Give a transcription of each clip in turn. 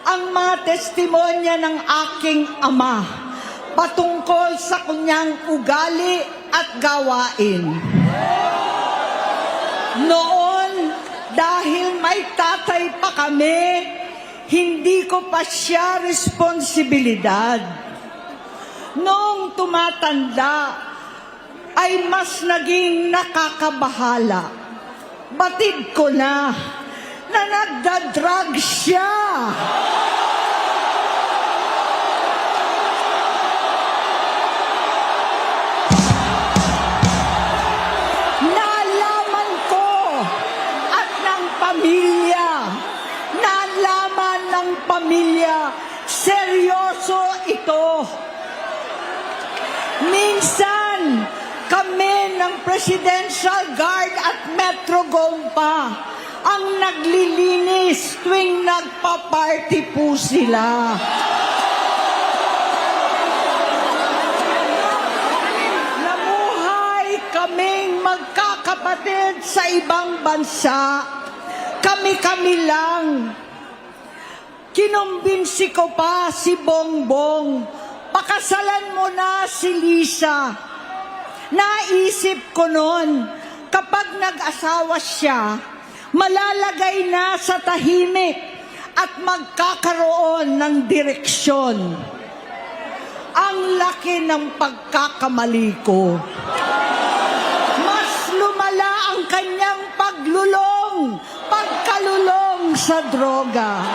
ang mga testimonya ng aking ama patungkol sa kanyang ugali at gawain. Noon, dahil may tatay pa kami, hindi ko pa siya responsibilidad. Noong tumatanda, ay mas naging nakakabahala. Batid ko na nagda-drug siya. Nalaman ko at ng pamilya, nalaman ng pamilya, seryoso ito. Minsan, kami ng Presidential Guard at Metro Gompa ang naglilinis tuwing nagpa-party po sila. Namuhay kaming magkakapatid sa ibang bansa. Kami-kami lang. Kinumbinsi ko pa si Bongbong, pakasalan mo na si Lisa. Naisip ko noon, kapag nag-asawa siya, malalagay na sa tahimik at magkakaroon ng direksyon. Ang laki ng pagkakamali ko. Mas lumala ang kanyang pagkalulong sa droga.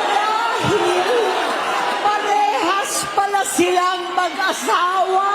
Dahil parehas pala silang mag-asawa.